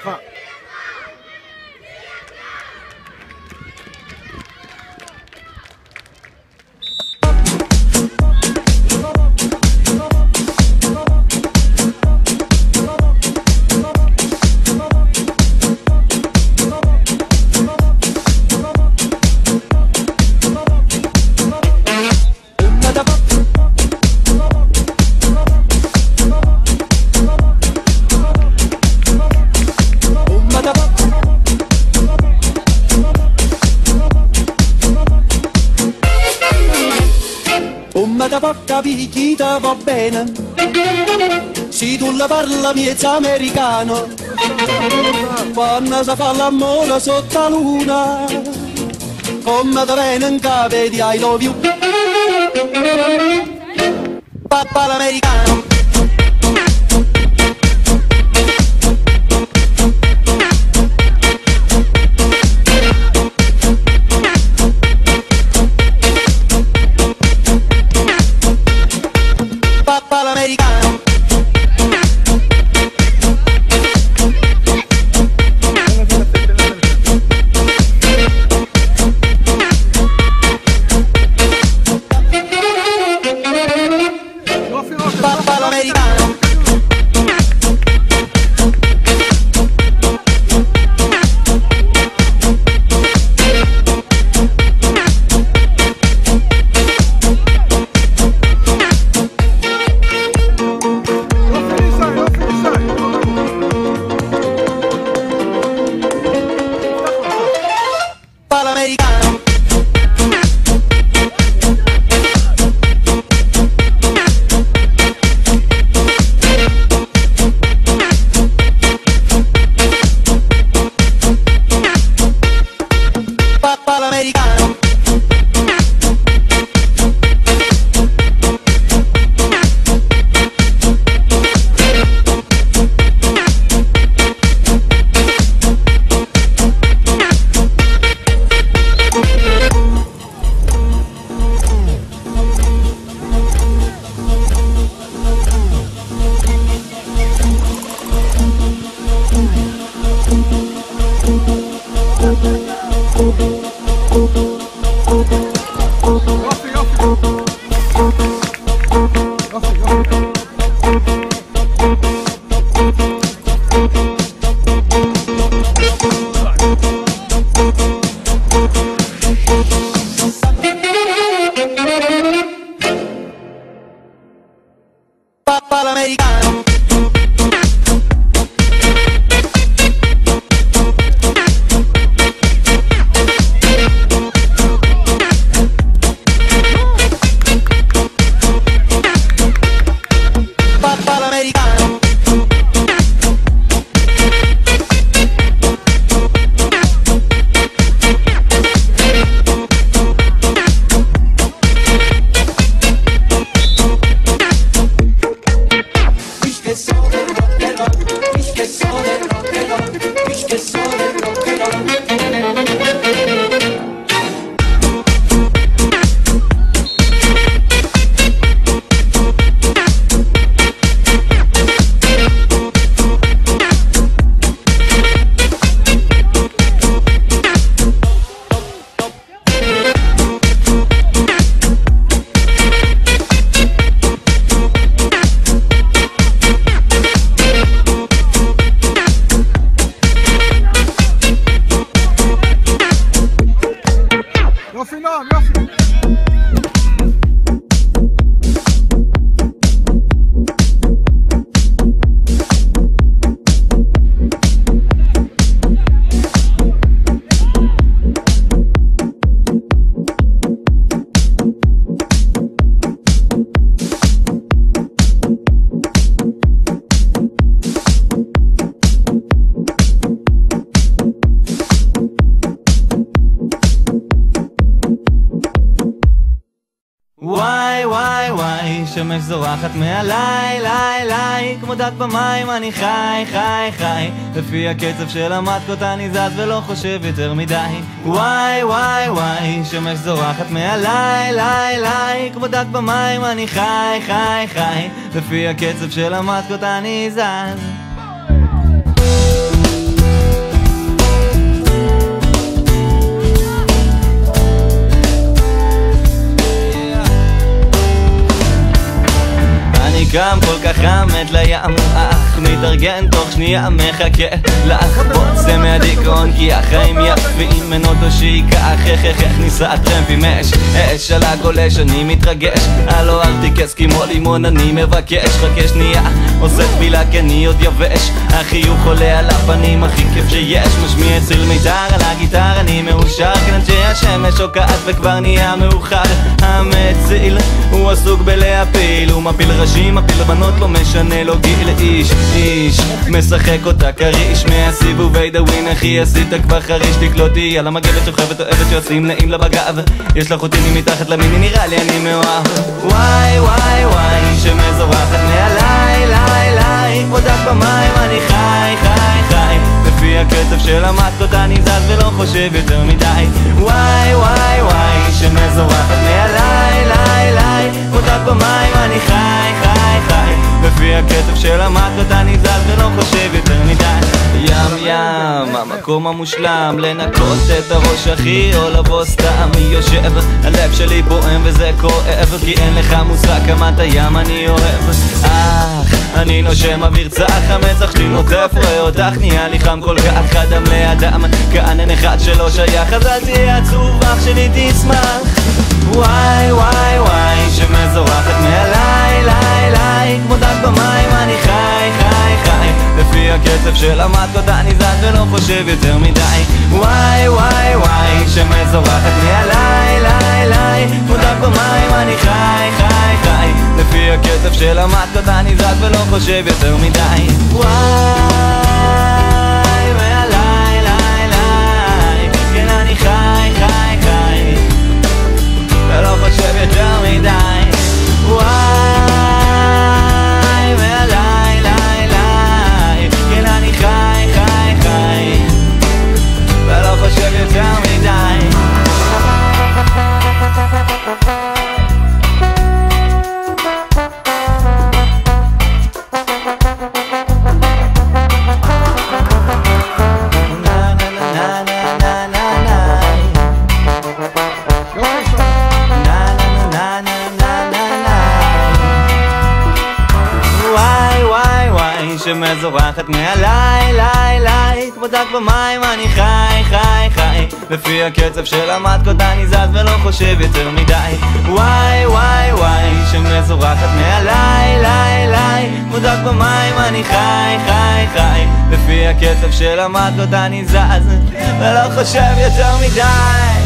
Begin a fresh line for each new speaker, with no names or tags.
בהצלחה.
Da porca picchita va bene, se tu la parla miezza americano, quando si fa l'amore sotto la luna, come te viene in capo di I love you, papà l'americano. Papà l'americano. Papà l'americano.
שמש זורחת מעליי, ליי, ליי, כמו דג במים אני חי, חי, חי. לפי הקצב של המטקות אני זז ולא חושב יותר מדי. וואי, וואי, וואי, שמש זורחת מעליי, ליי, ליי, כמו דג במים אני חי, חי, חי. לפי הקצב של המטקות אני זז. קם כל כך חמת לים, אך מתארגן תוך שנייה מחכה לך. רוצה מהדיכאון כי החיים יפים, אין אותו שייקח, איך ניסה טרמפים אש על הגולש, אני מתרגש. הלו אל תיכס כמו לימון אני מבקש, חכה שנייה עושה תפילה כי אני עוד יבש. החיוך עולה על הפנים הכי כיף שיש, משמיע ציל מיתר על הגיטר אני מאושר. כן אנשי השמש שוקעת וכבר נהיה מאוחר. המציל הוא עסוק בלהפיל, הוא מפיל ראשים, מפיל בנות, לא משנה לו גיל. איש משחק אותה קריש, מהסיבובי דווין אחי עשית כבר חריש. תקלוטי על המגבת שוכבת אוהבת שיוצאים נעים לה בגב, יש לך אותי מתחת למיני נראה לי אני מאוהב. וואי וואי וואי שמזורחת מעליי ליי ליי, מודק במים אני חי חי חי, לפי הקצב של המטות אני זז ולא חושב יותר מדי. וואי וואי וואי שמזורחת מעליי ליי ליי, מודק במים אני חי חי חי, לפי הקצב של המטות אני זז ולא חושב יותר מדי. ים ים המקום המושלם לנקות את הראש אחי או לבוא סתם יושב. הלב שלי פועם וזה כואב, כי אין לך מושג כמה את הים אני אוהב. אני נושם אוויר צח, המצח שלי נוטף, רואה אותך נהיה לי חם כל כך, אדם לאדם כאן אין אחד שלא שייך, אז אל תהיה עצוב אח שלי תשמח. וואי וואי וואי שמזורחת מעליי ליי ליי, מודק במים אני חי חי חי, לפי הקצב של המטות אני זז ולא חושב יותר מדי. וואי וואי וואי שמזורחת מעליי ליי ליי, מודק במים אני חי חי חי, לפי הקצב של המטות אני זז ולא חושב יותר מדי. וואי מעליי ליי ליי, כן אני חי חי חי ולא חושב יותר מדי. וואי מעליי ליי ליי, כן אני חי חי חי ולא חושב יותר מדי. שמזורחת מעליי ליי ליי, כמו דק במים אני חי חי חי, לפי הקצב של המטקות אני זז ולא חושב יותר מדי. וואי וואי וואי שמזורחת מעליי ליי ליי, כמו דק במים אני חי חי חי, לפי הקצב של המטקות אני זז ולא חושב יותר מדי.